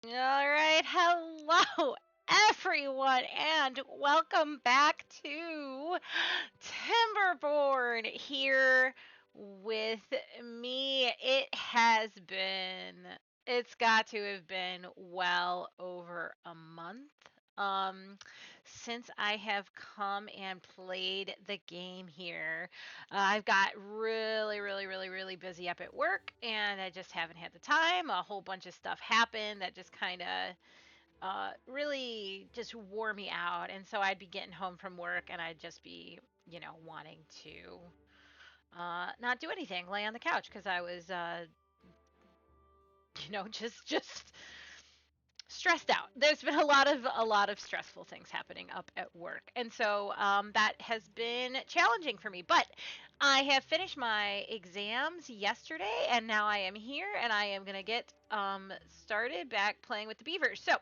All right, hello everyone, and welcome back to Timberborn here with me. It's got to have been well over a month um since I have come and played the game here. I've got really busy up at work, and I just haven't had the time. A whole bunch of stuff happened that just kind of really just wore me out. And so I'd be getting home from work and I'd just be, wanting to not do anything, lay on the couch because I was, just stressed out. There's been a lot of stressful things happening up at work, and so that has been challenging for me. But I have finished my exams yesterday, and now I am here, and I am gonna get started back playing with the beavers. So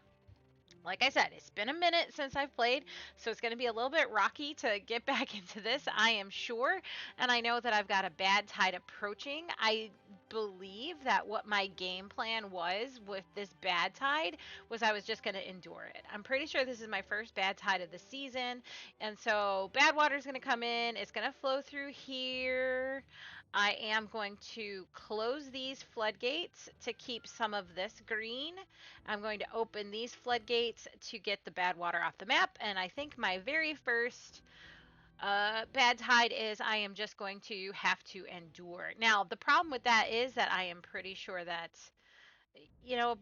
like I said, it's been a minute since I've played, so it's going to be a little bit rocky to get back into this, I am sure. And I know that I've got a bad tide approaching. I believe that what my game plan was with this bad tide was I was just going to endure it. I'm pretty sure this is my first bad tide of the season, and so bad water is going to come in. It's going to flow through here. I am going to close these floodgates to keep some of this green. I'm going to open these floodgates to get the bad water off the map. And I think my very first bad tide is I am just going to have to endure. Now, the problem with that is that I am pretty sure that, a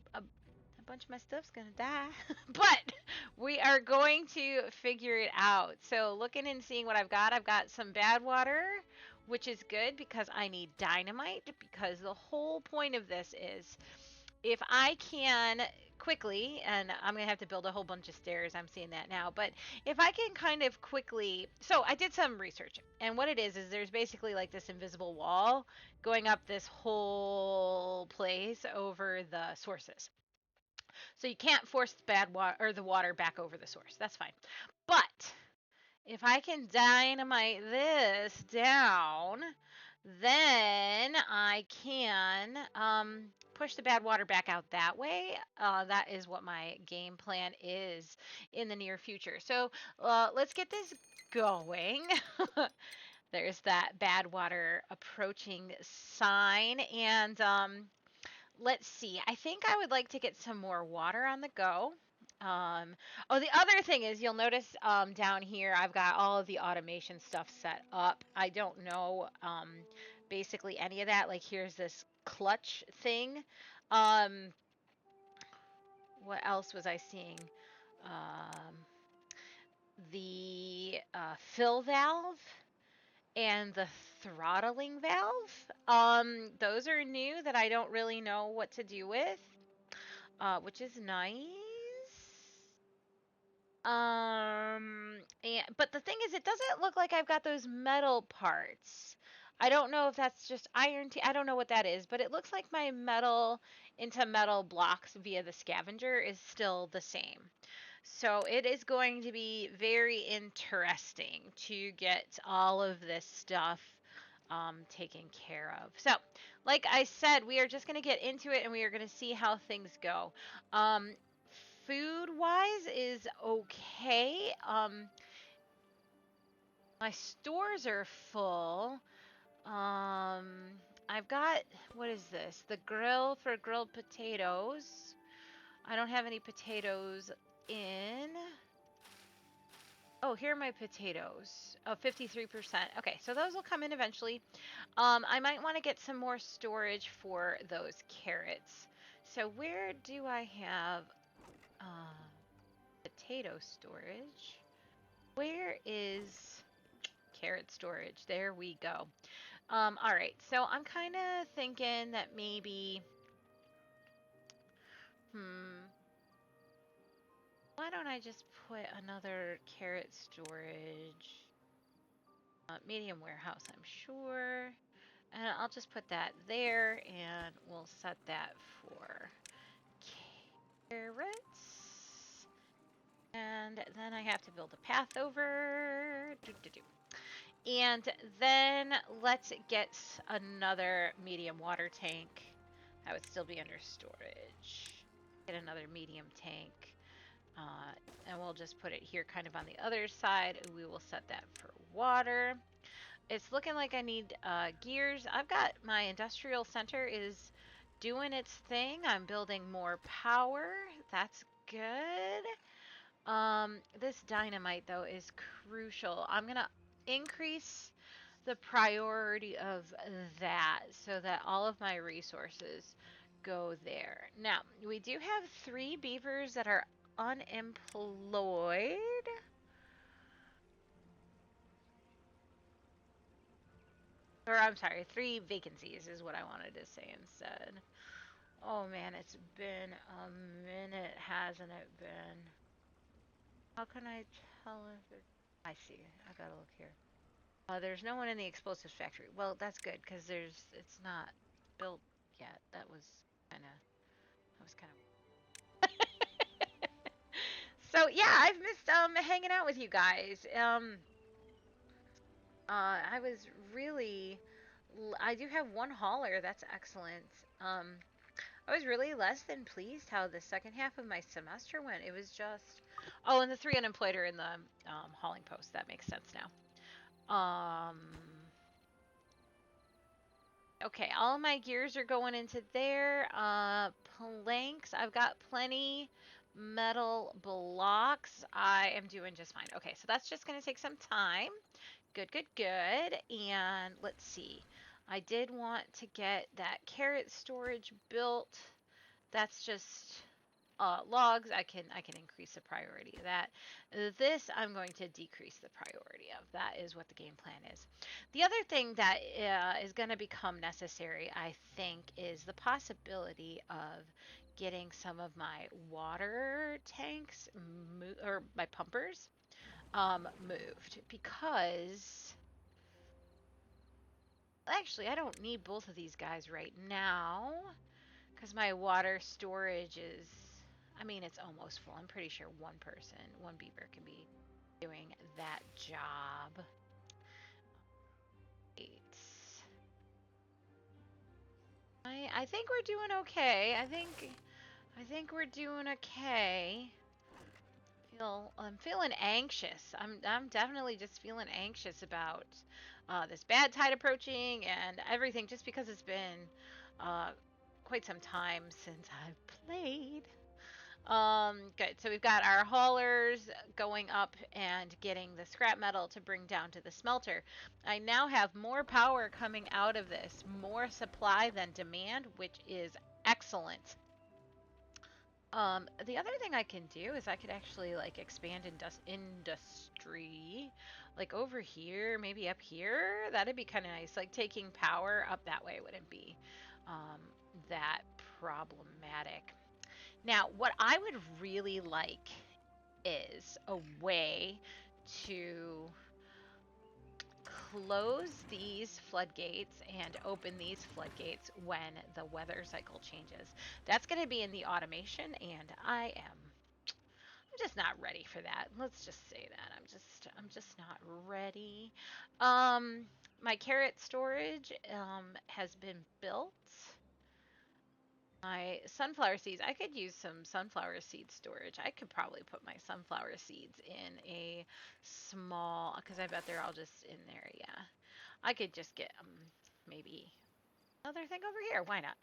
bunch of my stuff's going to die. But we are going to figure it out. So, looking and seeing what I've got some bad water, which is good because I need dynamite. Because the whole point of this is if I can quickly, and I'm going to have to build a whole bunch of stairs, I'm seeing that now, but if I can kind of quickly, so I did some research, and what it is there's basically like this invisible wall going up this whole place over the sources. So you can't force the bad water or the water back over the source. That's fine. But if I can dynamite this down, then I can push the bad water back out that way. That is what my game plan is in the near future. So let's get this going. There's that bad water approaching sign. And let's see. I think I would like to get some more water on the go. Um, oh, the other thing is you'll notice down here I've got all of the automation stuff set up. I don't know basically any of that. Like here's this clutch thing. Um, what else was I seeing? Um, the fill valve and the throttling valve. Those are new that I don't really know what to do with, which is nice. And but the thing is, it doesn't look like I've got those metal parts. I don't know if that's just iron. I don't know what that is, but it looks like my metal into metal blocks via the scavenger is still the same. So it is going to be very interesting to get all of this stuff taken care of. So, like I said, we are just going to get into it and we are going to see how things go. Um, Food wise is okay. My stores are full. I've got, what is this? The grill for grilled potatoes. I don't have any potatoes in. Oh, here are my potatoes. Oh, 53%. Okay, so those will come in eventually. I might want to get some more storage for those carrots. So where do I have uh, potato storage? Where is carrot storage? There we go. All right, so I'm kind of thinking that maybe, hmm, why don't I just put another carrot storage? Medium warehouse, I'm sure. And I'll just put that there and we'll set that for carrots. And then I have to build a path over. And then let's get another medium water tank. That would still be under storage. Get another medium tank. And we'll just put it here kind of on the other side. We will set that for water. It's looking like I need gears. I've got my industrial center is doing its thing. I'm building more power. That's good. This dynamite though is crucial. I'm gonna increase the priority of that so that all of my resources go there. Now, we do have 3 beavers that are unemployed. Or I'm sorry, 3 vacancies is what I wanted to say instead. Oh man, it's been a minute, hasn't it been? How can I tell if it... I see. I gotta look here. There's no one in the explosives factory. Well, that's good because it's not built yet. That was kind of. So yeah, I've missed hanging out with you guys. I was really, I do have one hauler. That's excellent. I was really less than pleased how the second half of my semester went. It was just, oh, and the 3 unemployed are in the hauling post. That makes sense now. Okay, all of my gears are going into there. Planks, I've got plenty. Metal blocks, I am doing just fine. Okay, so that's just going to take some time. Good, good, good. And let's see. I did want to get that carrot storage built. That's just logs. I can increase the priority of that. This I'm going to decrease the priority of. That is what the game plan is. The other thing that is going to become necessary, I think, is the possibility of getting some of my water tanks or my pumpers moved because actually I don't need both of these guys right now because my water storage is, I mean, it's almost full. I'm pretty sure one person, one beaver can be doing that job. Eight. I think we're doing okay. I think we're doing okay. I'm feeling anxious. I'm definitely just feeling anxious about this bad tide approaching and everything, just because it's been uh, quite some time since I've played. Good. So we've got our haulers going up and getting the scrap metal to bring down to the smelter. I now have more power coming out of this, more supply than demand, which is excellent. The other thing I can do is I could actually like expand industry, like over here, maybe up here. That'd be kind of nice. Like taking power up that way wouldn't be um, that problematic. Now, what I would really like is a way to close these floodgates and open these floodgates when the weather cycle changes. That's going to be in the automation, and I'm just not ready for that. Let's just say that. I'm just not ready. My carrot storage has been built. My sunflower seeds, I could use some sunflower seed storage. I could probably put my sunflower seeds in a small, because I bet they're all just in there, yeah. I could just get maybe another thing over here. Why not?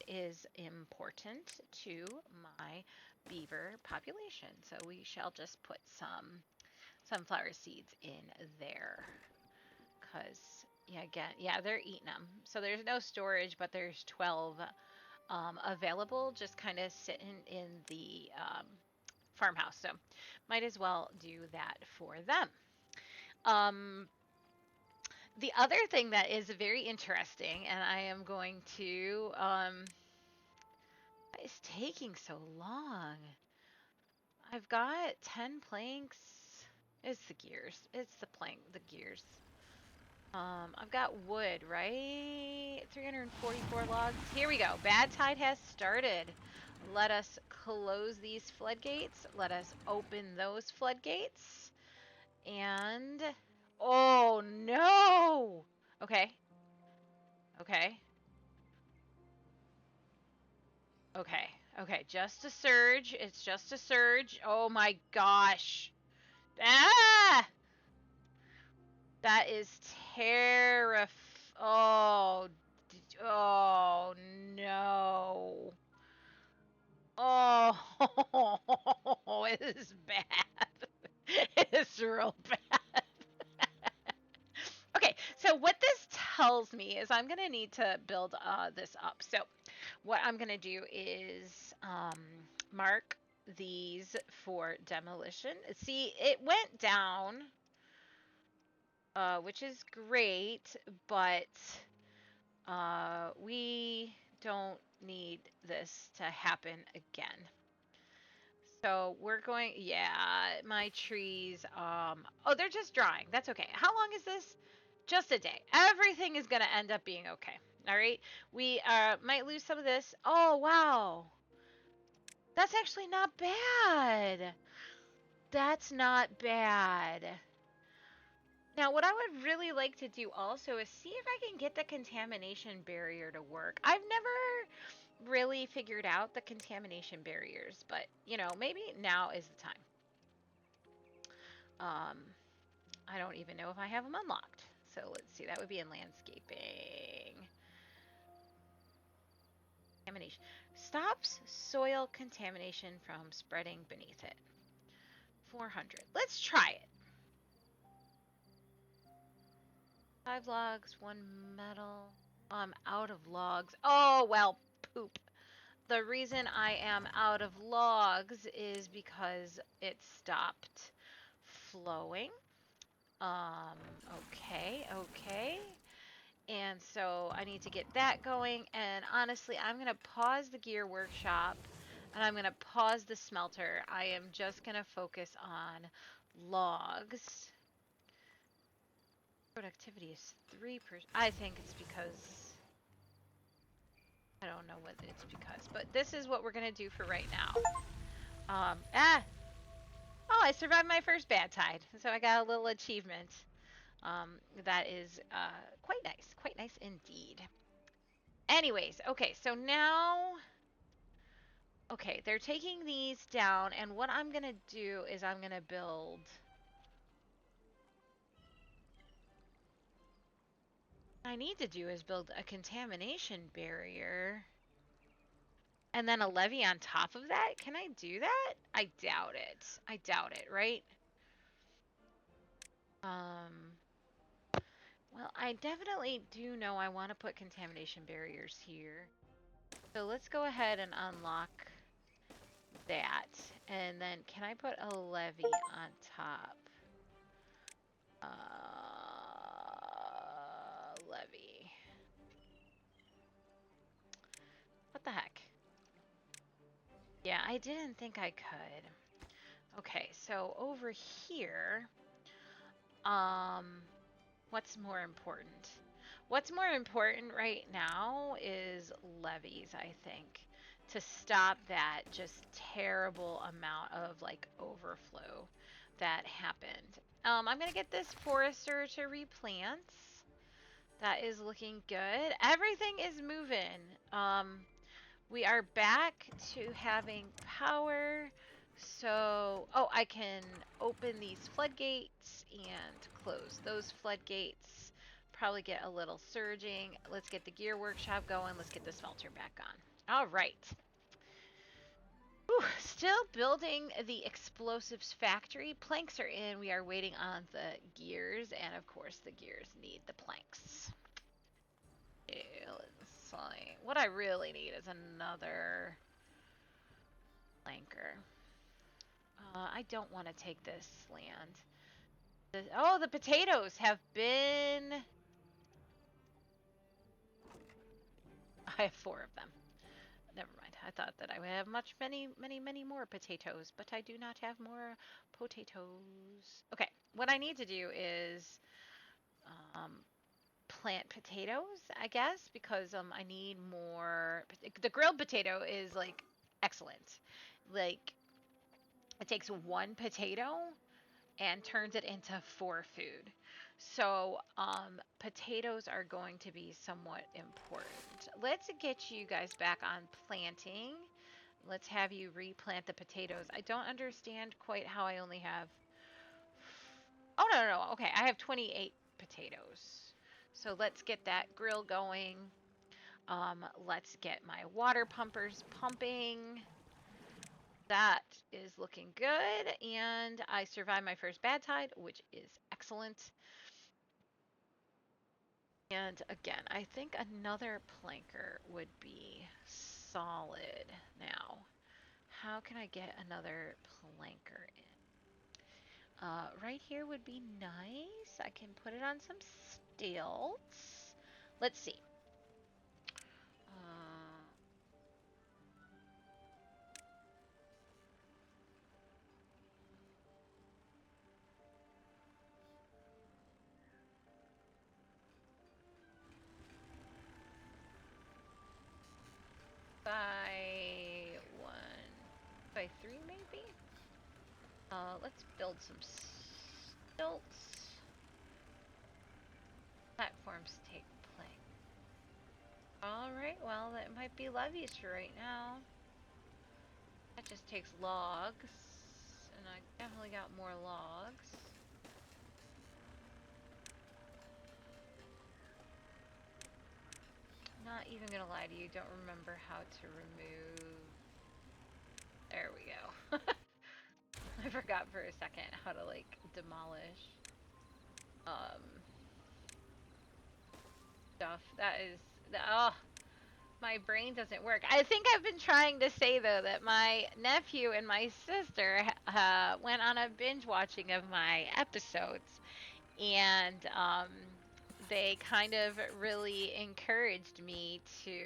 Is important to my beaver population. So we shall just put some sunflower seeds in there. Because, yeah, again, yeah, they're eating them. So there's no storage, but there's 12 available just kind of sitting in the farmhouse. So might as well do that for them. The other thing that is very interesting, and I am going to, why is taking so long? I've got 10 planks. It's the gears. It's the gears. I've got wood, right? 344 logs. Here we go. Bad tide has started. Let us close these floodgates. Let us open those floodgates. And, oh no! Okay. Okay. Okay. Okay. Just a surge. It's just a surge. Oh my gosh. Ah! That is terrif. Oh. Oh no. Oh. It is bad. It is real bad. Okay, so what this tells me is I'm gonna need to build this up. So what I'm gonna do is mark these for demolition. See, it went down, which is great, but we don't need this to happen again. So we're going, yeah, my trees, oh, they're just drying. That's okay. How long is this? Just a day. Everything is going to end up being okay. All right. We might lose some of this. Oh, wow. That's actually not bad. That's not bad. Now, what I would really like to do also is see if I can get the contamination barrier to work. I've never really figured out the contamination barriers, but maybe now is the time. Um, I don't even know if I have them unlocked. So let's see, that would be in landscaping. Contamination. Stops soil contamination from spreading beneath it. 400. Let's try it. 5 logs, 1 metal. I'm out of logs. Oh, well, poop. The reason I am out of logs is because it stopped flowing. Okay, okay. And so I need to get that going. And honestly, I'm going to pause the gear workshop and I'm going to pause the smelter. I am just going to focus on logs. Productivity is 3%. I think it's because, I don't know what it's because, but this is what we're going to do for right now. Oh, I survived my first bad tide. So I got a little achievement. That is quite nice indeed. Anyways, okay, so now, okay, they're taking these down, and what I'm gonna do is I'm gonna build. What I need to do is build a contamination barrier, and then a levee on top of that. Can I do that? I doubt it. I doubt it, right? Um, well, I definitely do know I want to put contamination barriers here. So let's go ahead and unlock that. And then can I put a levee on top? Levee. What the heck? Yeah, I didn't think I could. Okay, so over here, um, what's more important? What's more important right now is levees, I think, to stop that just terrible amount of like overflow that happened. I'm gonna get this forester to replant. That is looking good. Everything is moving. We are back to having power. So, oh, I can open these floodgates and close those floodgates. Probably get a little surging. Let's get the gear workshop going. Let's get the smelter back on. All right. Whew, still building the explosives factory. Planks are in. We are waiting on the gears. And of course, the gears need the planks. Let's see. What I really need is another flanker. I don't want to take this land. Oh, the potatoes have been... I have 4 of them. Never mind. I thought that I would have many more potatoes, but I do not have more potatoes. Okay, what I need to do is plant potatoes, I guess, because I need more. The grilled potato is like excellent. Like it takes 1 potato and turns it into 4 food. So, potatoes are going to be somewhat important. Let's get you guys back on planting. Let's have you replant the potatoes. I don't understand quite how I only have. Oh, no, no, no. Okay, I have 28 potatoes. So let's get that grill going. Let's get my water pumpers pumping. That is looking good. And I survived my first bad tide, which is excellent. And again, I think another planker would be solid now. How can I get another planker in? Right here would be nice. I can put it on some stilts. Let's see. Uh, by 1 by 3 maybe? Let's build some stilts. Platforms take plank. Alright, well, that might be levees for right now. That just takes logs. And I definitely got more logs. Not even gonna lie to you, don't remember how to remove... There we go. I forgot for a second how to, like, demolish stuff. That is... Oh, my brain doesn't work. I think I've been trying to say, though, that my nephew and my sister went on a binge watching of my episodes. And they kind of really encouraged me to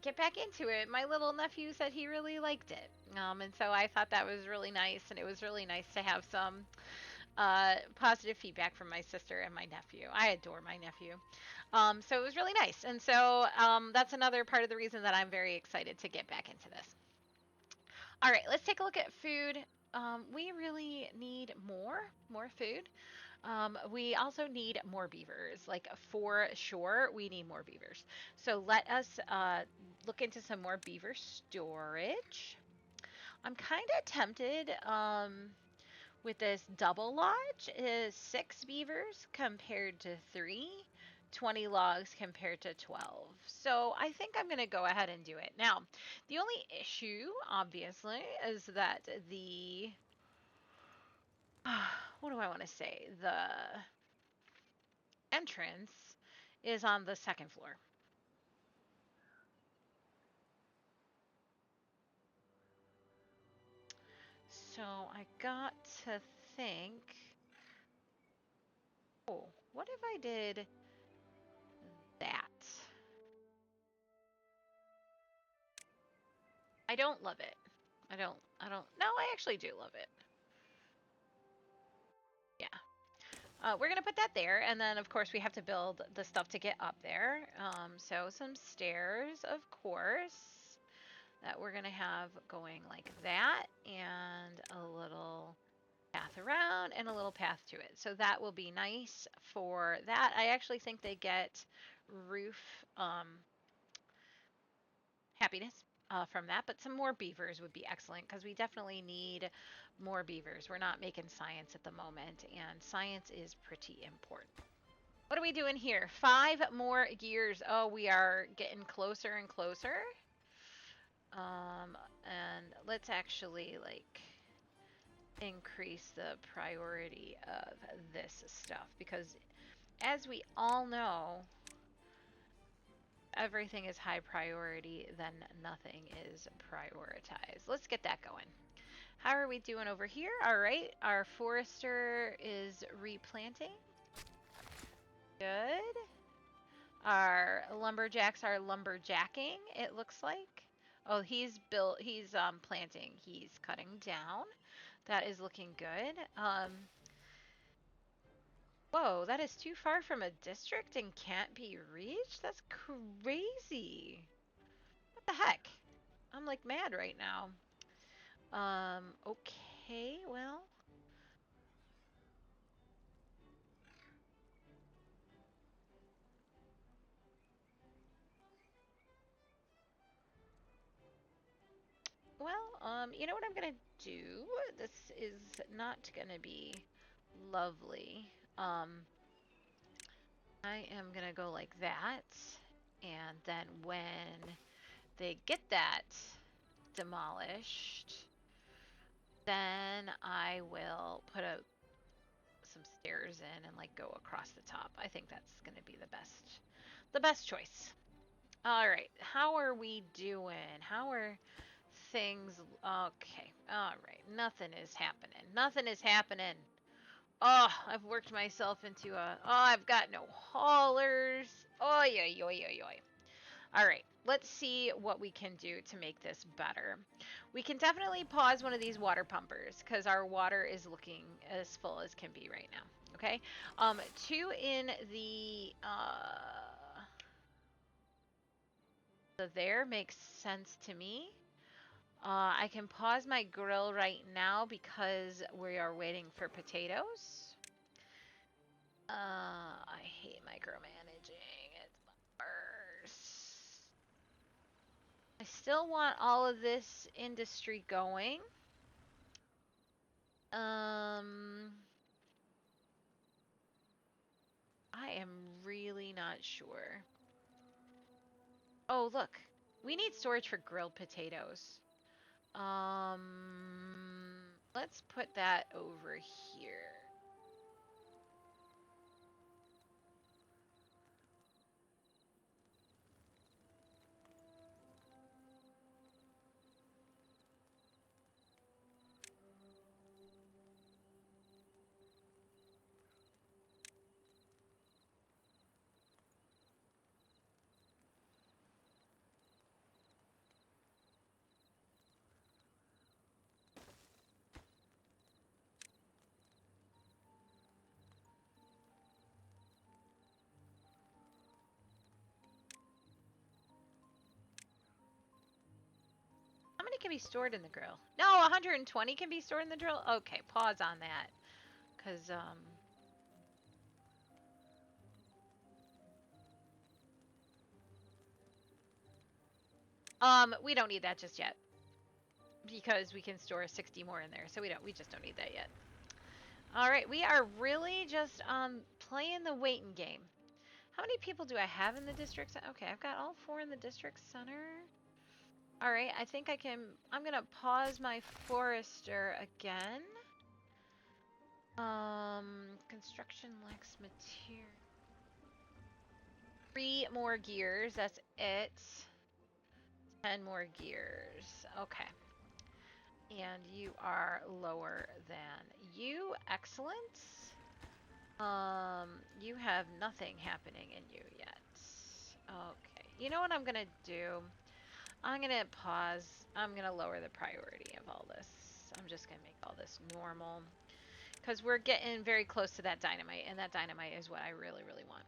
get back into it. My little nephew said he really liked it. And so I thought that was really nice. And it was really nice to have some positive feedback from my sister and my nephew. I adore my nephew. So it was really nice. And so that's another part of the reason that I'm very excited to get back into this. All right, let's take a look at food. We really need more food. We also need more beavers. Like for sure, we need more beavers. So let us look into some more beaver storage. I'm kind of tempted with this double lodge is 6 beavers compared to 3, 20 logs compared to 12. So I think I'm going to go ahead and do it. Now, the only issue, obviously, is that the what do I want to say? The entrance is on the second floor. So I got to think, oh, what if I did that? I don't love it. No, I actually do love it. Yeah. We're going to put that there. And then, of course, we have to build the stuff to get up there. So some stairs, of course, that we're going to have going like that. And a little path around and a little path to it. So that will be nice for that. I actually think they get roof happiness from that, but some more beavers would be excellent because we definitely need more beavers. We're not making science at the moment, and science is pretty important. What are we doing here? 5 more gears. Oh, we are getting closer and closer. And let's actually like increase the priority of this stuff because as we all know, everything is high priority, then nothing is prioritized. Let's get that going. How are we doing over here? All right, our forester is replanting. Good. Our lumberjacks are lumberjacking, it looks like. Oh, he's planting. He's cutting down. That is looking good. Whoa, that is too far from a district and can't be reached? That's crazy. What the heck? I'm like mad right now. Okay, well. You know what I'm gonna do? This is not gonna be lovely. I am gonna go like that, and then when they get that demolished, then I will put some stairs in and like go across the top. I think that's gonna be the best choice. All right, how are we doing? How are things? Okay, all right. Nothing is happening. Nothing is happening. Oh, I've worked myself into a. Oh, I've got no haulers. Oh, yeah, yo, yo, yo. All right, let's see what we can do to make this better. We can definitely pause one of these water pumpers because our water is looking as full as can be right now. Okay, two in the there makes sense to me. I can pause my grill right now because we are waiting for potatoes. I hate micromanaging. It's the worst. I still want all of this industry going. I am really not sure. Oh, look. We need storage for grilled potatoes. Let's put that over here. How many can be stored in the grill? No, 120 can be stored in the drill? Okay, pause on that. Because, we don't need that just yet. Because we can store 60 more in there. So we just don't need that yet. All right, we are really just, playing the waiting game. How many people do I have in the district? Okay, I've got all 4 in the district center. All right, I think I'm going to pause my forester again. Construction lacks material. 3 more gears, that's it. 10 more gears. Okay. And you are lower than you. Excellent. You have nothing happening in you yet. Okay. You know what I'm gonna do? I'm gonna pause. I'm gonna lower the priority of all this. I'm just gonna make all this normal. Because we're getting very close to that dynamite, and that dynamite is what I really, really want.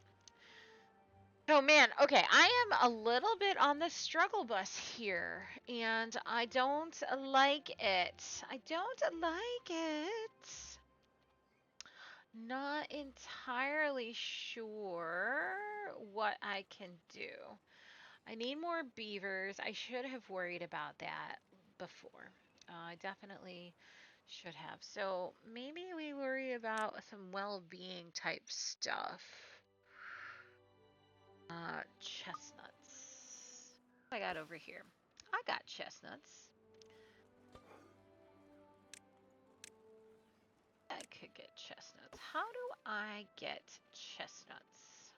Oh man, okay, I am a little bit on the struggle bus here, and I don't like it. I don't like it. Not entirely sure what I can do. I need more beavers. I should have worried about that before. I definitely should have. So maybe we worry about some well-being type stuff. Chestnuts. What I got over here? I got chestnuts. I could get chestnuts. How do I get chestnuts?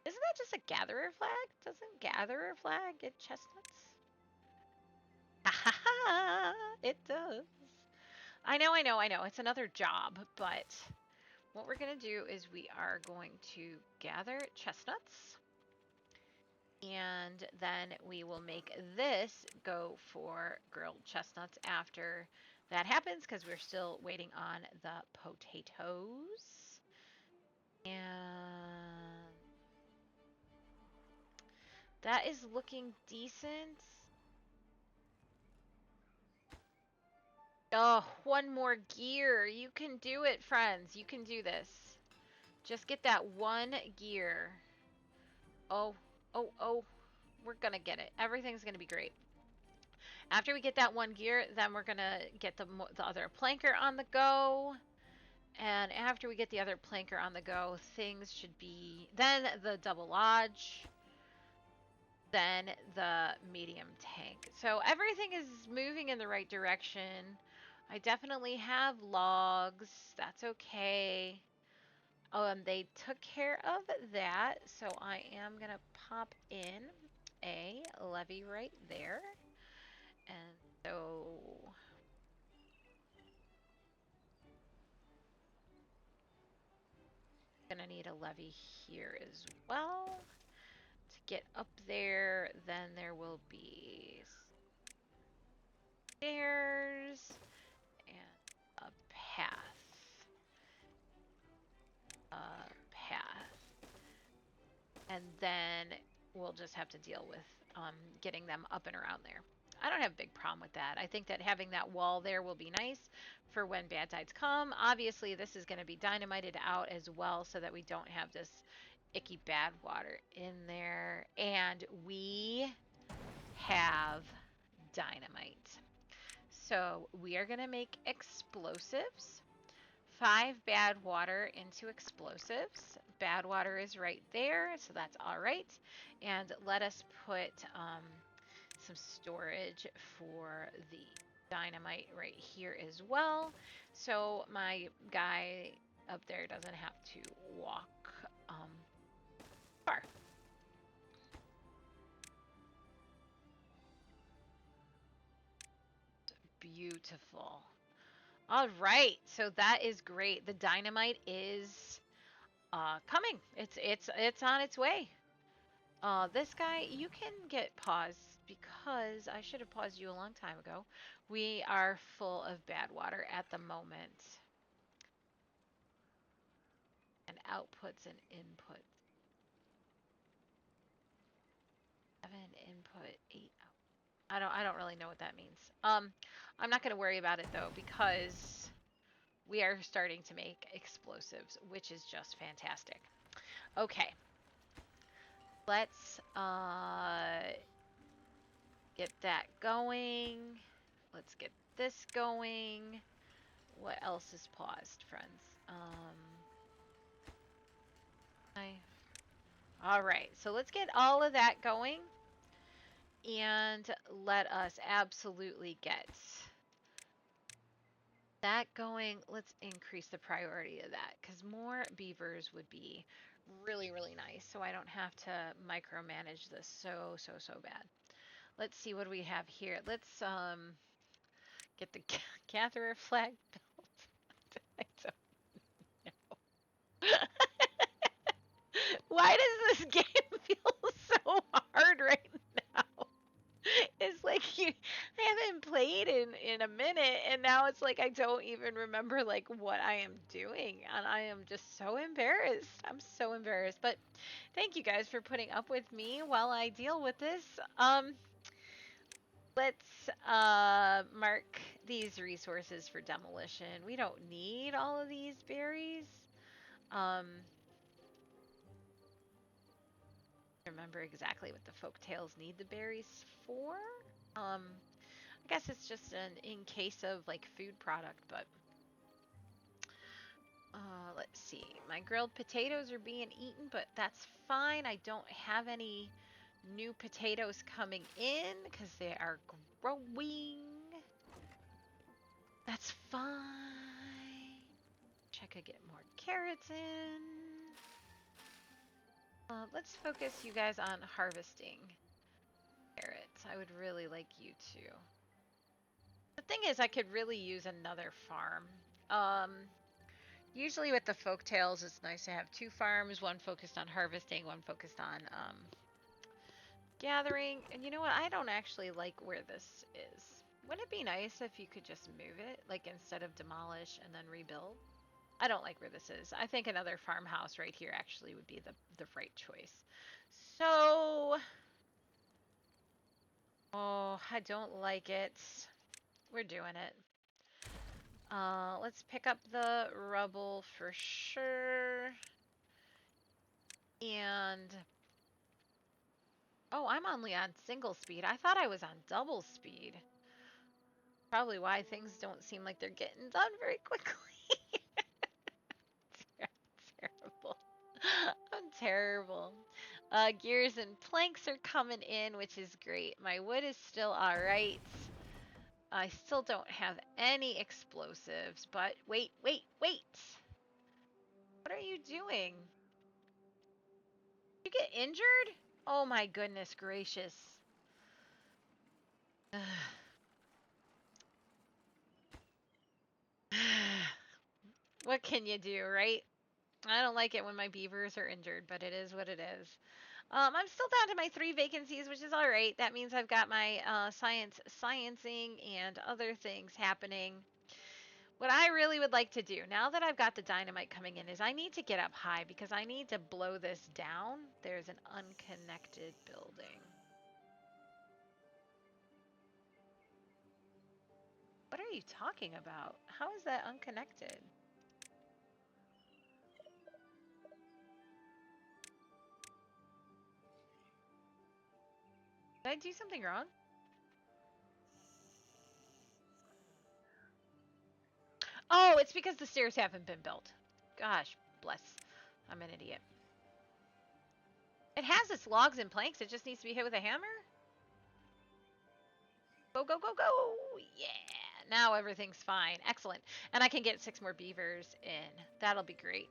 Isn't that just a gatherer flag? Doesn't gatherer flag get chestnuts? It does. I know, I know, I know. It's another job, but what we're going to do is we are going to gather chestnuts. And then we will make this go for grilled chestnuts after that happens because we're still waiting on the potatoes. And that is looking decent. Oh, 1 more gear. You can do it, friends. You can do this. Just get that 1 gear. Oh, oh, oh. We're gonna get it. Everything's gonna be great. After we get that one gear, then we're gonna get the other planker on the go. And after we get the other planker on the go, things should be then the double lodge, then the medium tank. So everything is moving in the right direction. I definitely have logs. That's okay. They took care of that, so I am gonna pop in a levee right there. And so gonna need a levee here as well. To get up there, then there will be stairs and a path. And then we'll just have to deal with getting them up and around there. I don't have a big problem with that. I think that having that wall there will be nice for when bad tides come. Obviously, this is going to be dynamited out as well so that we don't have this icky bad water in there. And we have dynamite. So we are going to make explosives. 5 bad water into explosives. Bad water is right there, so that's all right. And let us put some storage for the dynamite right here as well. So my guy up there doesn't have to walk far. Beautiful. All right, so that is great. The dynamite is coming. It's on its way. This guy, you can get paused because I should have paused you a long time ago. We are full of bad water at the moment. And outputs and inputs. 7 input, 8 out. I don't really know what that means. I'm not going to worry about it though because we are starting to make explosives, which is just fantastic. Okay. Let's get that going. Let's get this going. What else is paused, friends? All right, so let's get all of that going and let us absolutely get that going. Let's increase the priority of that because more beavers would be really, really nice. So I don't have to micromanage this so bad. Let's see what we have here. Let's get the gatherer flag built. I don't know. Why does this game feel so hard right now? It's like I haven't played in a minute, and now it's like I don't even remember like what I am doing, and I am just so embarrassed. I'm so embarrassed. But thank you guys for putting up with me while I deal with this. Let's mark these resources for demolition. We don't need all of these berries. Um, remember exactly what the folktales need the berries for. I guess it's just an in case of like food product, but let's see. My grilled potatoes are being eaten, but that's fine. I don't have any new potatoes coming in because they are growing. That's fine. Check I get more carrots in. Let's focus you guys on harvesting carrots. I would really like you to. The thing is, I could really use another farm. Usually with the folktales, it's nice to have 2 farms, one focused on harvesting, one focused on gathering. And you know what? I don't actually like where this is. Wouldn't it be nice if you could just move it, like instead of demolish and then rebuild? I don't like where this is. I think another farmhouse right here actually would be the right choice. So, oh, I don't like it. We're doing it. Let's pick up the rubble for sure. And, oh, I'm only on single speed. I thought I was on double speed. Probably why things don't seem like they're getting done very quickly. Terrible. I'm terrible. Gears and planks are coming in, which is great. My wood is still alright. I still don't have any explosives, but wait, wait, wait. What are you doing? Did you get injured? Oh my goodness gracious. What can you do, right? I don't like it when my beavers are injured, but it is what it is. I'm still down to my 3 vacancies, which is all right. That means I've got my sciencing and other things happening. What I really would like to do, now that I've got the dynamite coming in, is I need to get up high because I need to blow this down. There's an unconnected building. What are you talking about? How is that unconnected? Did I do something wrong? Oh, it's because the stairs haven't been built. Gosh, bless. I'm an idiot. It has its logs and planks. It just needs to be hit with a hammer? Go, go, go, go! Yeah! Now everything's fine. Excellent. And I can get 6 more beavers in. That'll be great.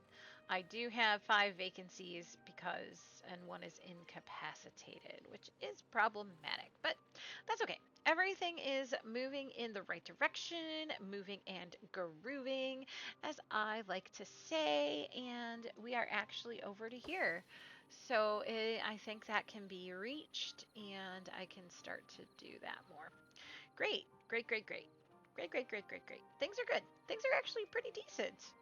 I do have 5 vacancies because, and 1 is incapacitated, which is problematic, but that's okay. Everything is moving in the right direction, moving and grooving, as I like to say, and we are actually over to here. So I think that can be reached, and I can start to do that more. Great, great, great, great. Great, great, great, great, great. Things are good. Things are actually pretty decent.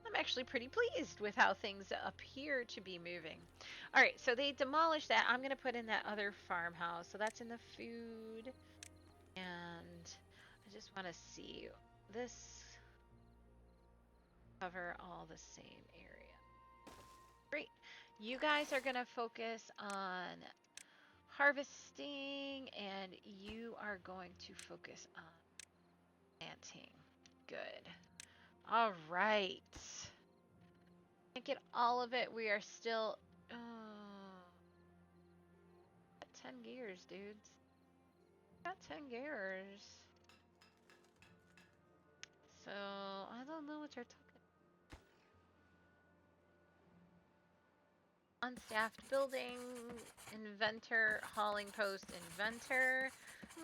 I'm actually pretty pleased with how things appear to be moving. All right, so they demolished that. I'm going to put in that other farmhouse. So that's in the food. And I just want to see this cover all the same area. Great. You guys are going to focus on harvesting, and you are going to focus on planting. Good. All right. Can't get all of it. We are still... Oh, 10 gears, dudes. Got 10 gears. So, I don't know what you're talking about. Unstaffed building, inventor, hauling post, inventor,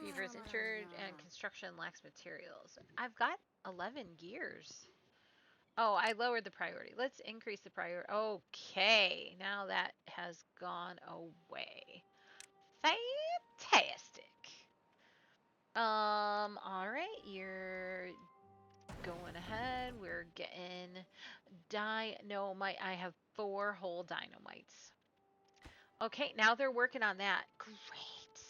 beavers injured, and construction lacks materials. I've got 11 gears. Oh, I lowered the priority. Let's increase the priority. Okay, now that has gone away. Fantastic. All right, you're going ahead. We're getting dynamite. I have 4 whole dynamites. Okay, now they're working on that. Great.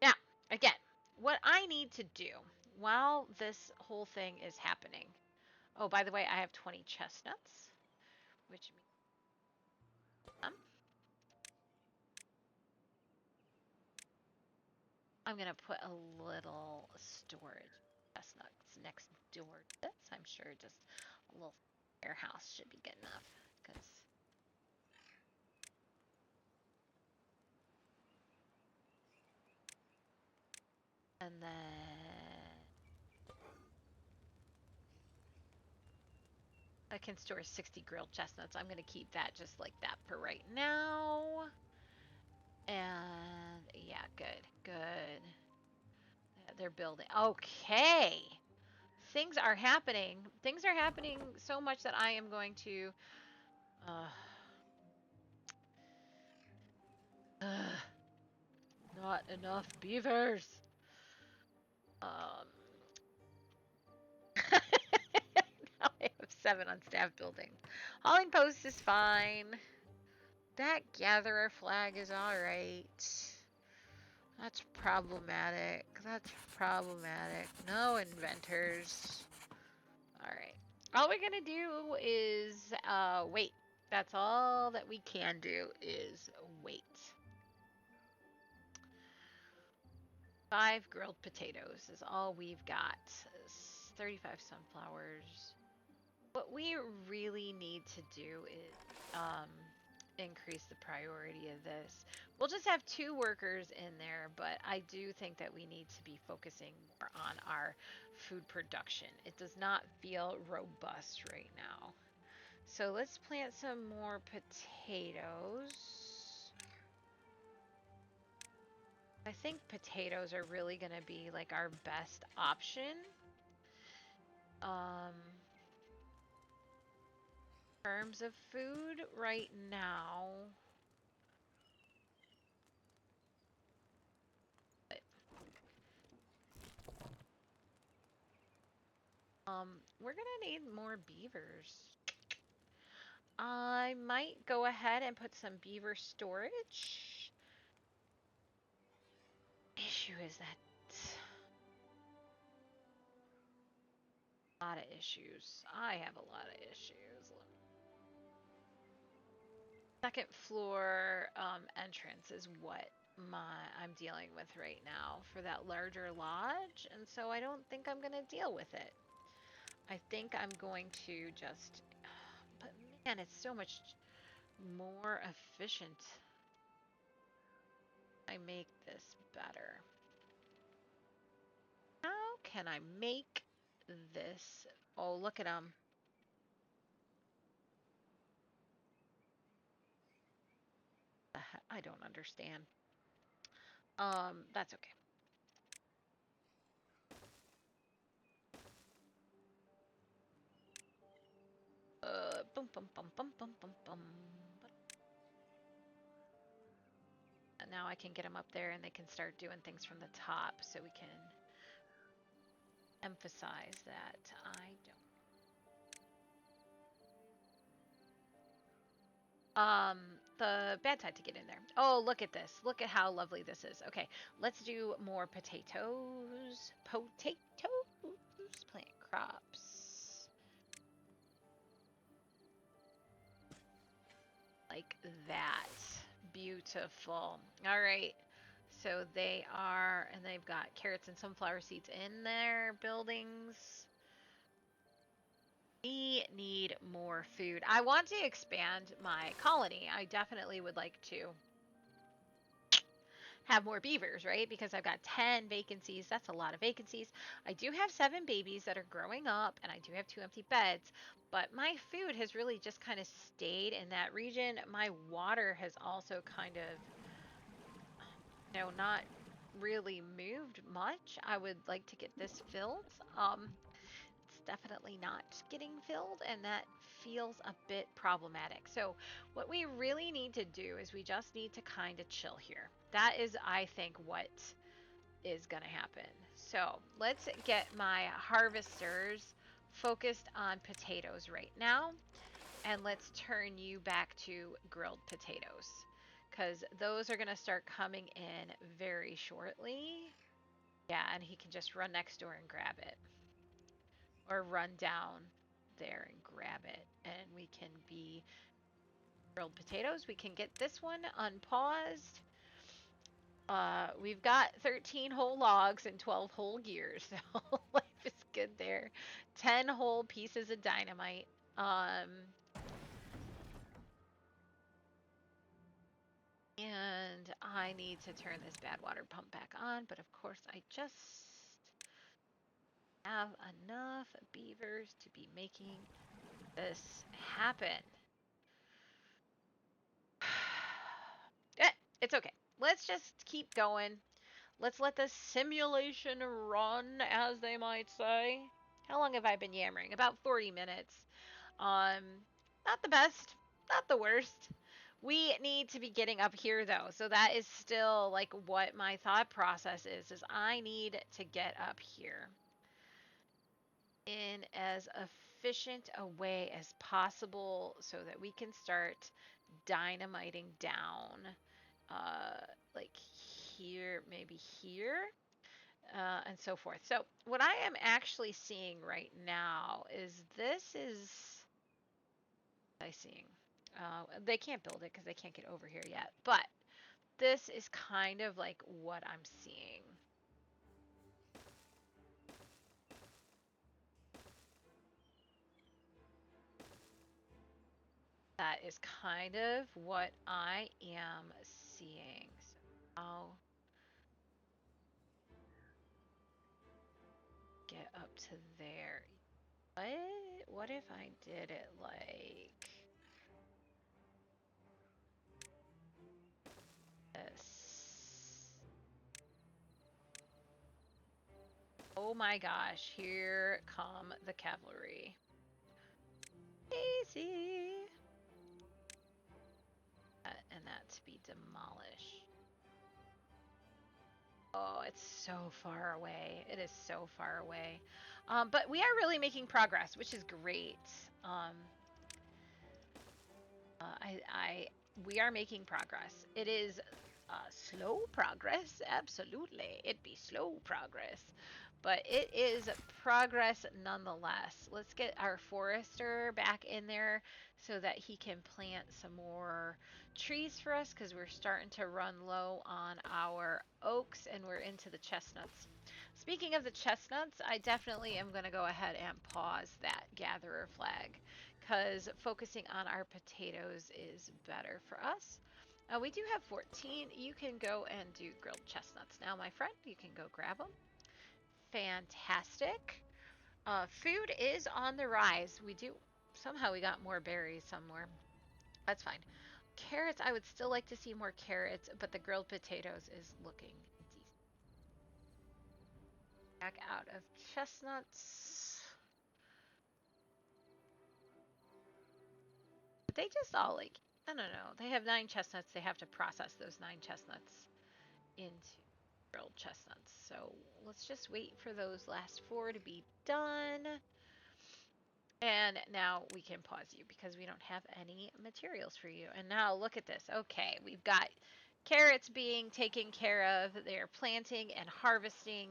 Now, again, what I need to do while this whole thing is happening. Oh, by the way, I have 20 chestnuts, which means I'm going to put a little storage chestnuts next door to this. I'm sure just a little warehouse should be good enough. Because and then I can store 60 grilled chestnuts. I'm going to keep that just like that for right now. And yeah, good, good. Yeah, they're building. Okay. Things are happening. Things are happening so much that I am going to... not enough beavers. Now I have 7 on staff building. Hauling post is fine. That gatherer flag is alright. That's problematic. That's problematic. No inventors. Alright. All we're gonna do is wait. That's all that we can do is wait. 5 grilled potatoes is all we've got. 35 sunflowers. What we really need to do is increase the priority of this. We'll just have 2 workers in there, but I do think that we need to be focusing more on our food production. It does not feel robust right now. So let's plant some more potatoes. I think potatoes are really going to be like our best option. In terms of food right now. We're gonna need more beavers. I might go ahead and put some beaver storage. Issue is that a lot of issues. I have a lot of issues. Second floor entrance is what I'm dealing with right now for that larger lodge, and so I don't think I'm gonna deal with it. I think I'm going to just, but man, it's so much more efficient. I make this better. How can I make this? Oh, look at them. I don't understand. That's okay. Boom, boom, boom, boom, boom, boom, boom. And now I can get them up there and they can start doing things from the top so we can emphasize that I don't. The bad side to get in there. Oh, look at this. Look at how lovely this is. Okay, let's do more potatoes. Potatoes. Plant crops. Like that. Beautiful. All right. So they are, and they've got carrots and sunflower seeds in their buildings. We need more food. I want to expand my colony. I definitely would like to have more beavers, right? Because I've got 10 vacancies. That's a lot of vacancies. I do have 7 babies that are growing up, and I do have 2 empty beds. But my food has really just kind of stayed in that region. My water has also kind of, not really moved much. I would like to get this filled. It's definitely not getting filled, and that feels a bit problematic. So what we really need to do is we just need to kind of chill here. That is, I think, what is going to happen. So let's get my harvesters focused on potatoes right now, and let's turn you back to grilled potatoes, because those are going to start coming in very shortly. Yeah, and he can just run next door and grab it, or run down there and grab it, and we can be grilled potatoes. We can get this one unpaused. We've got 13 whole logs and 12 whole gears, so life is good there. 10 whole pieces of dynamite. And I need to turn this bad water pump back on, but of course I just have enough beavers to be making this happen. It's okay. Let's just keep going. Let's let the simulation run, as they might say. How long have I been yammering? About 40 minutes. Um, Not the best, not the worst. We need to be getting up here though. So that is still like what my thought process is I need to get up here in as efficient a way as possible so that we can start dynamiting down like here, maybe here, and so forth. So what I am actually seeing right now is I seeing. They can't build it because they can't get over here yet, but this is kind of like what I'm seeing. that is kind of what I am seeing. So I'll get up to there. What if I did it like this? Oh my gosh, here come the cavalry. Easy. And that to be demolished. Oh, it's so far away. It is so far away. But we are really making progress, which is great. We are making progress. It is slow progress, absolutely. It'd be slow progress, but it is progress nonetheless. Let's get our forester back in there so that he can plant some more trees for us because we're starting to run low on our oaks and we're into the chestnuts. Speaking of the chestnuts, I definitely am going to go ahead and pause that gatherer flag because focusing on our potatoes is better for us. We do have 14. You can go and do grilled chestnuts now, my friend. You can go grab them. Fantastic. Food is on the rise. Somehow we got more berries somewhere. That's fine. Carrots, I would still like to see more carrots, but the grilled potatoes is looking decent. Back out of chestnuts. But they just all like, I don't know. They have 9 chestnuts. They have to process those 9 chestnuts into grilled chestnuts. So let's just wait for those last 4 to be done. And now we can pause you because we don't have any materials for you. And now look at this. Okay, we've got carrots being taken care of. They're planting and harvesting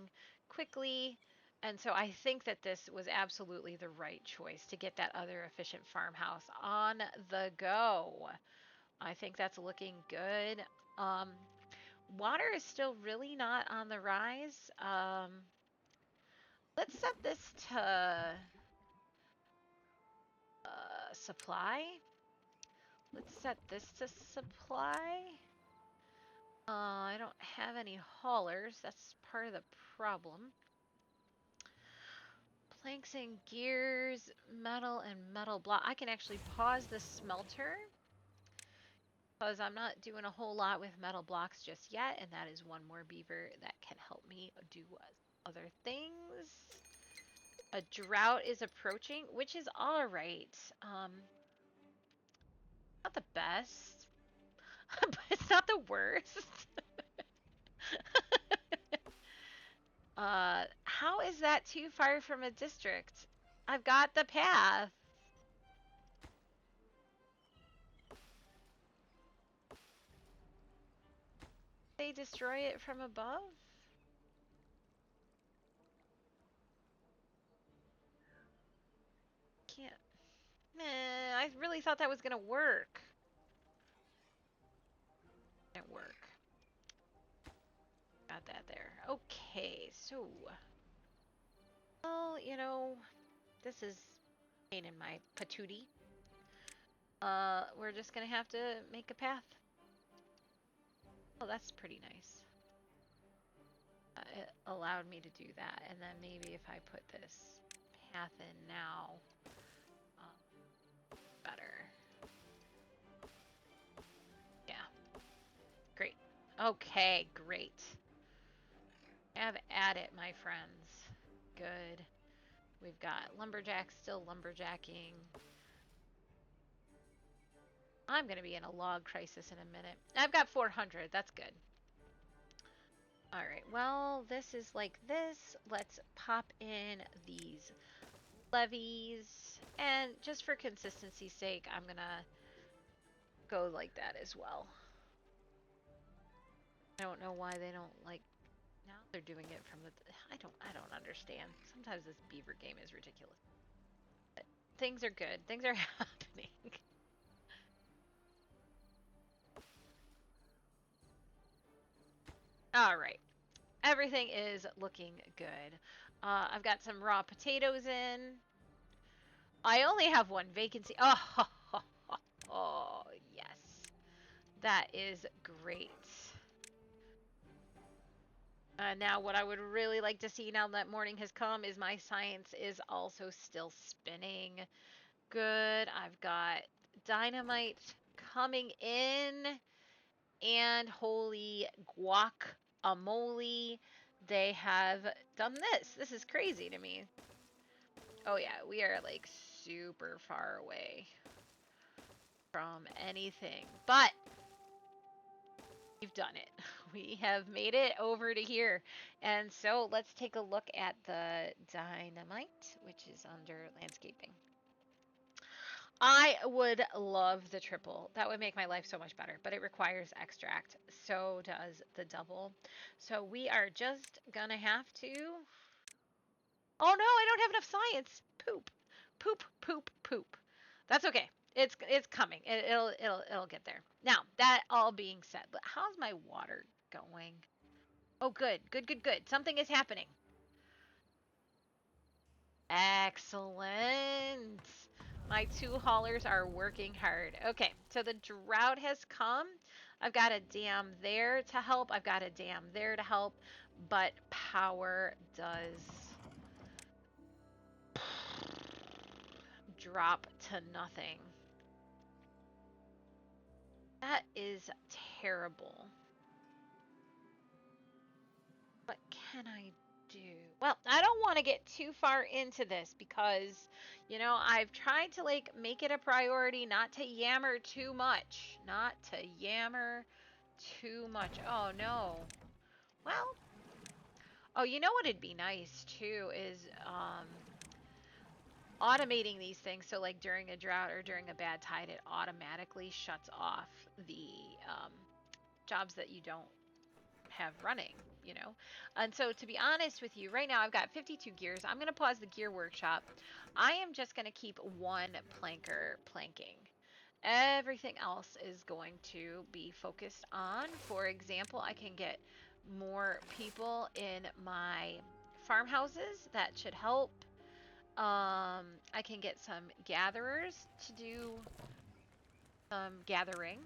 quickly. And so I think that this was absolutely the right choice to get that other efficient farmhouse on the go. I think that's looking good. Water is still really not on the rise. Let's set this to supply. Let's set this to supply. I don't have any haulers. That's part of the problem. Planks and gears, metal and metal block. I can actually pause the smelter because I'm not doing a whole lot with metal blocks just yet, and that is one more beaver that can help me do other things. A drought is approaching, which is all right. Not the best, but it's not the worst. How is that too far from a district? I've got the path. They destroy it from above? Can't. Meh, I really thought that was gonna work. Didn't work. Got that there. Okay, so. Well, this is pain in my patootie. We're just gonna have to make a path. Oh, that's pretty nice. It allowed me to do that, and then maybe if I put this path in now, better. Yeah. Great. Okay, great. Have at it, my friends. Good. We've got lumberjacks still lumberjacking. I'm going to be in a log crisis in a minute. I've got 400. That's good. Alright, well, this is like this. Let's pop in these levees. And just for consistency's sake, I'm going to go like that as well. I don't know why they don't like... Now they're doing it from the... I don't understand. Sometimes this beaver game is ridiculous. But things are good. Things are happening. Alright. Everything is looking good. I've got some raw potatoes in. I only have 1 vacancy. Oh, That is great. Now, what I would really like to see now that morning has come is my science is also still spinning. Good. I've got dynamite coming in, and holy guacamole, they have done this. This is crazy to me. Oh, yeah, we are like super far away from anything, but we've done it. We have made it over to here. And so let's take a look at the dynamite, which is under landscaping. I would love the triple. That would make my life so much better, but it requires extract. So does the double. So we are just gonna have to. Oh no, I don't have enough science. Poop, poop, poop, poop. That's okay. It's coming. It'll get there. Now that all being said, how's my water going? Oh, good, good, good, good. Something is happening. Excellent. My two haulers are working hard. Okay, so the drought has come. I've got a dam there to help. I've got a dam there to help. But power does drop to nothing. That is terrible. What can I do? Well, I don't want to get too far into this because, I've tried to like make it a priority not to yammer too much. Not to yammer too much. Oh no. Well, oh, you know what it'd be nice too is automating these things so like during a drought or during a bad tide it automatically shuts off the jobs that you don't have running, you know? And so to be honest with you, right now I've got 52 gears. I'm going to pause the gear workshop. I am just going to keep one planker planking. Everything else is going to be focused on. For example, I can get more people in my farmhouses. That should help. I can get some gatherers to do some gathering.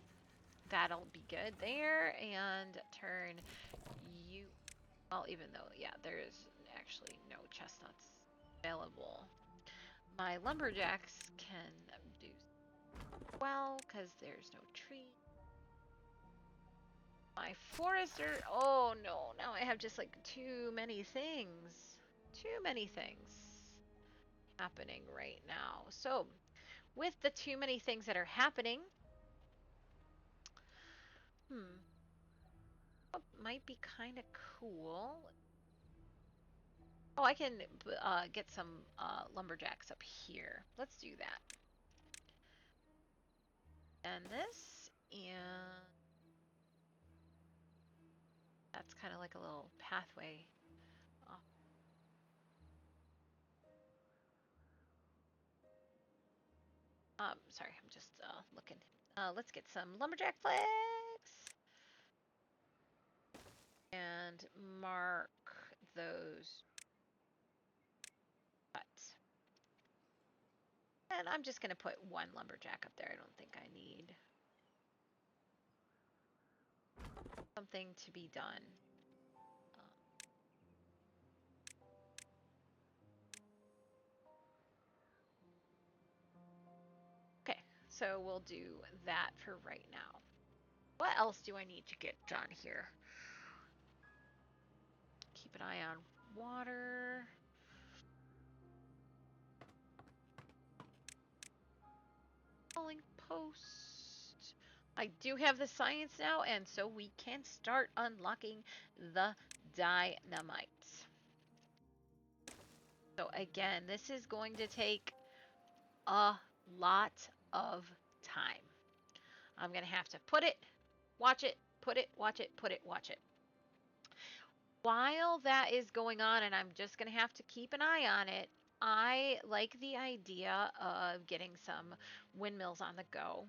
That'll be good there. And turn you, well, even though, yeah, there's actually no chestnuts available. My lumberjacks can do well because there's no tree. My forester, oh no, now I have just like too many things. Too many things happening right now. So, with the too many things that are happening, what might be kind of cool. Oh, I can get some lumberjacks up here. Let's do that. And this, and that's kind of like a little pathway. Oh. Sorry, I'm just looking. Let's get some lumberjack flags and mark those cuts. And I'm just going to put one lumberjack up there. I don't think I need something to be done. Okay, so we'll do that for right now. What else do I need to get done here? Keep an eye on water. Calling post. I do have the science now, and so we can start unlocking the dynamite. So again, this is going to take a lot of time. I'm going to have to put it, watch it, put it, watch it, put it, watch it. While that is going on, and I'm just going to have to keep an eye on it, I like the idea of getting some windmills on the go.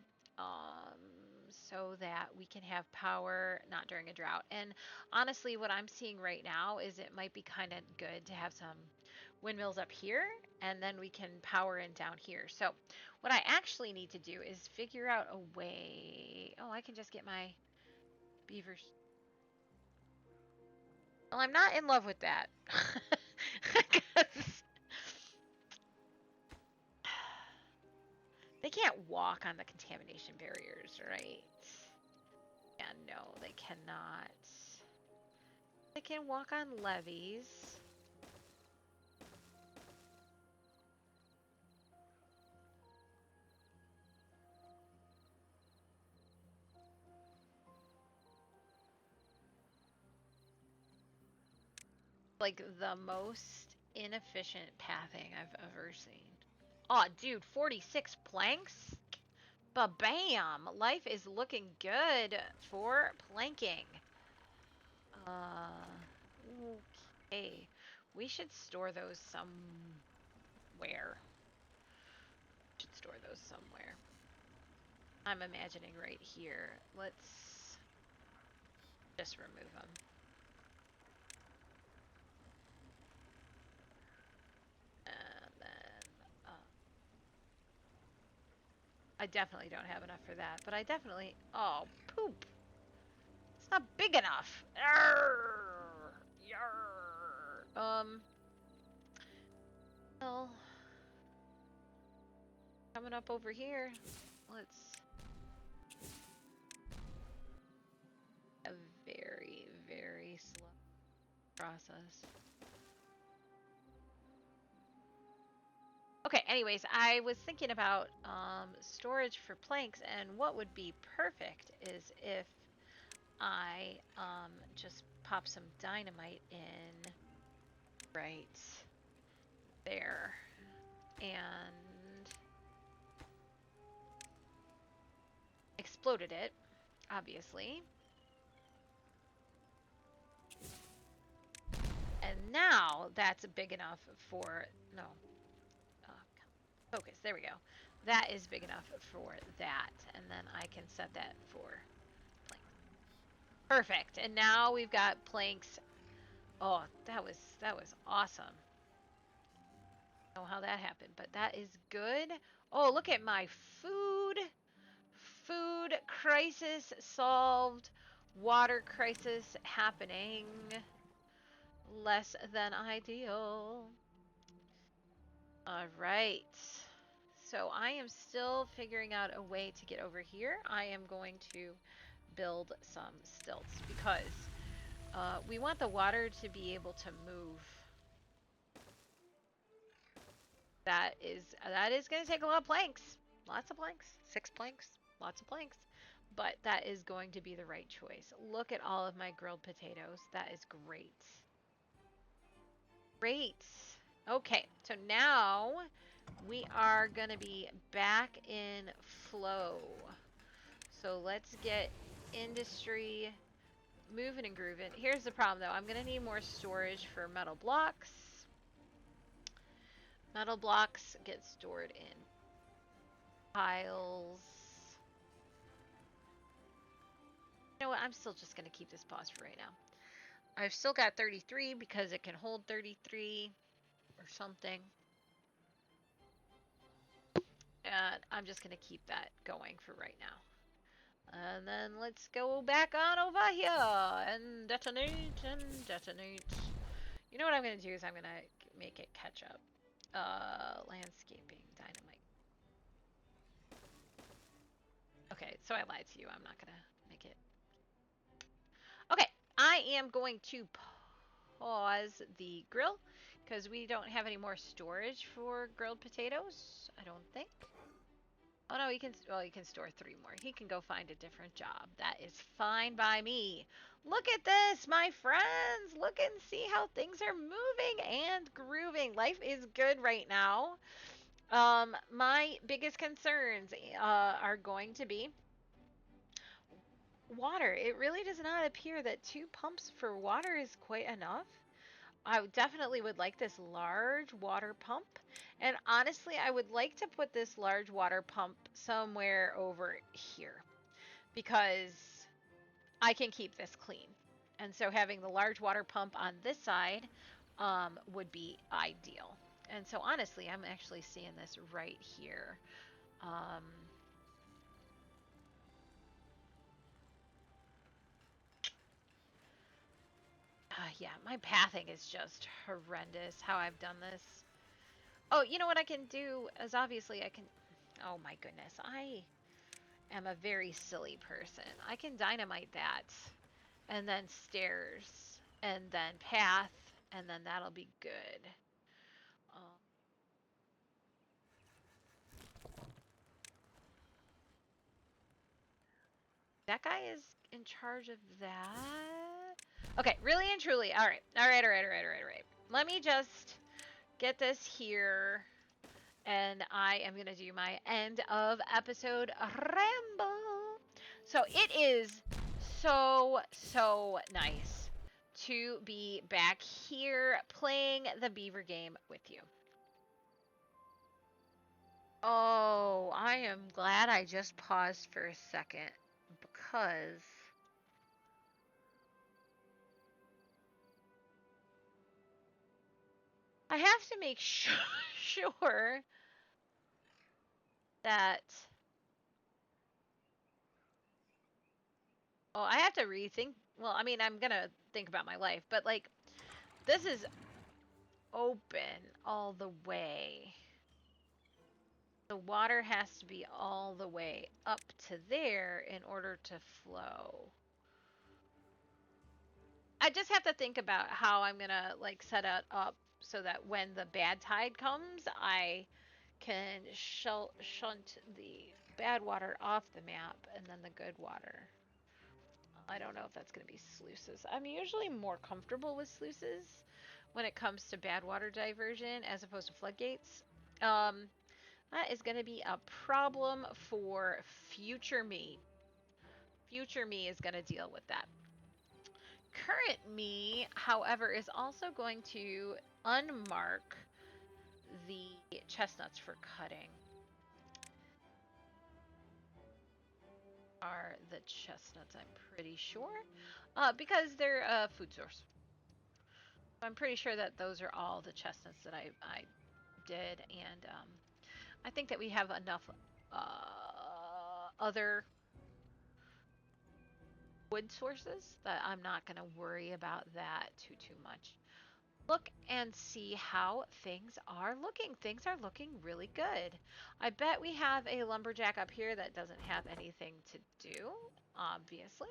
So that we can have power not during a drought. And honestly, what I'm seeing right now is it might be kind of good to have some windmills up here, and then we can power in down here. So what I actually need to do is figure out a way. Oh, I can just get my beavers. Well, I'm not in love with that. They can't walk on the contamination barriers, right? Yeah, no, they cannot. They can walk on levees. Like the most inefficient pathing I've ever seen. Oh, dude, 46 planks? Ba-bam! Life is looking good for planking. Okay. We should store those somewhere. Should store those somewhere. I'm imagining right here. Let's just remove them. And then, I definitely don't have enough for that, but I definitely, oh, poop. It's not big enough. Arr, yarr. Well, coming up over here, let's, a very, very slow process. Okay, anyways, I was thinking about storage for planks, and what would be perfect is if I just pop some dynamite in right there and exploded it, obviously. And now that's big enough for, no, focus, there we go. That is big enough for that, and then I can set that for planks. Perfect, and now we've got planks. Oh, that was awesome. I don't know how that happened, but that is good. Oh, look at my food. Food crisis solved. Water crisis happening. Less than ideal. All right. So I am still figuring out a way to get over here. I am going to build some stilts because we want the water to be able to move. That is going to take a lot of planks. Lots of planks. 6 planks. Lots of planks. But that is going to be the right choice. Look at all of my grilled potatoes. That is great. Great. Okay, so now we are going to be back in flow. So let's get industry moving and grooving. Here's the problem though. I'm going to need more storage for metal blocks. Metal blocks get stored in piles. You know what? I'm still just going to keep this paused for right now. I've still got 33 because it can hold 33 or something. And I'm just going to keep that going for right now. And then let's go back on over here and detonate and detonate. You know what I'm going to do is I'm going to make it catch up. Landscaping, dynamite. Okay, so I lied to you. I'm not going to make it. Okay, I am going to pause the grill because we don't have any more storage for grilled potatoes, I don't think. Oh no, he can, well, he can store 3 more. He can go find a different job. That is fine by me. Look at this, my friends. Look and see how things are moving and grooving. Life is good right now. My biggest concerns are going to be water. It really does not appear that 2 pumps for water is quite enough. I definitely would like this large water pump. And honestly, I would like to put this large water pump somewhere over here because I can keep this clean. And so having the large water pump on this side would be ideal. And so honestly, I'm actually seeing this right here. Um, yeah, my pathing is just horrendous how I've done this. Oh, you know what I can do is obviously I can. Oh my goodness, I am a very silly person. I can dynamite that, and then stairs, and then path, and then that'll be good. Um, that guy is in charge of that. Okay, really and truly. All right, all right, all right, all right, all right, all right. Let me just get this here, and I am gonna do my end of episode ramble. So it is so nice to be back here playing the Beaver game with you. Oh, I am glad I just paused for a second because I have to make sure that. Oh, I have to rethink. Well, I mean, I'm gonna think about my life, but like, this is open all the way. The water has to be all the way up to there in order to flow. I just have to think about how I'm gonna like set it up so that when the bad tide comes, I can shunt the bad water off the map and then the good water. I don't know if that's going to be sluices. I'm usually more comfortable with sluices when it comes to bad water diversion as opposed to floodgates. Um, that is going to be a problem for future me. Future me is going to deal with that. Current me, however, is also going to unmark the chestnuts for cutting. Are the chestnuts, I'm pretty sure, because they're a food source. I'm pretty sure that those are all the chestnuts that I did, and I think that we have enough other wood sources that I'm not going to worry about that too much. Look and see how things are looking. Things are looking really good. I bet we have a lumberjack up here that doesn't have anything to do, obviously.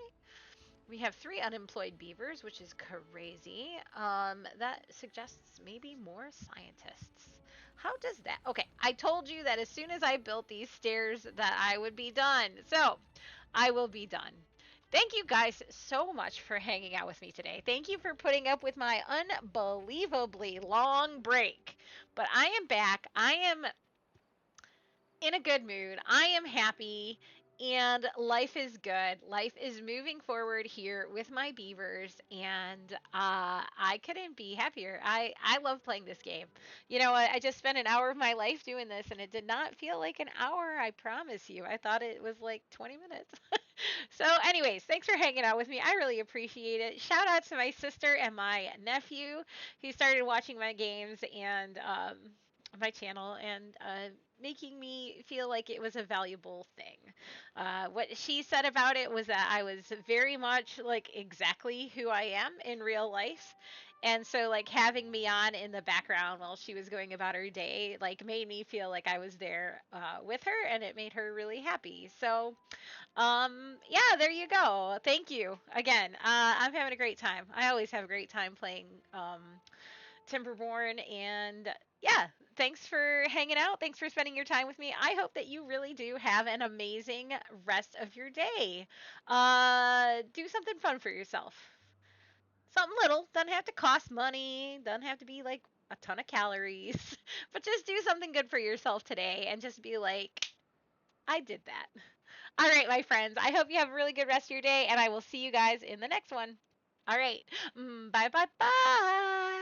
We have 3 unemployed beavers, which is crazy. That suggests maybe more scientists. How does that? Okay, I told you that as soon as I built these stairs that I would be done. So, I will be done. Thank you guys so much for hanging out with me today. Thank you for putting up with my unbelievably long break. But I am back. I am in a good mood. I am happy and life is good. Life is moving forward here with my beavers, and I couldn't be happier. I love playing this game. You know, I just spent an hour of my life doing this, and it did not feel like an hour. I promise you. I thought it was like 20 minutes. So, anyways, thanks for hanging out with me. I really appreciate it. Shout out to my sister and my nephew who started watching my games and my channel and making me feel like it was a valuable thing. What she said about it was that I was very much like exactly who I am in real life. And so, like, having me on in the background while she was going about her day, like, made me feel like I was there with her, and it made her really happy. So, yeah, there you go. Thank you again. I'm having a great time. I always have a great time playing Timberborn, and yeah, thanks for hanging out. Thanks for spending your time with me. I hope that you really do have an amazing rest of your day. Do something fun for yourself. Something little. Doesn't have to cost money. Doesn't have to be like a ton of calories. But just do something good for yourself today and just be like, I did that. All right, my friends. I hope you have a really good rest of your day, and I will see you guys in the next one. All right. Bye, bye, bye.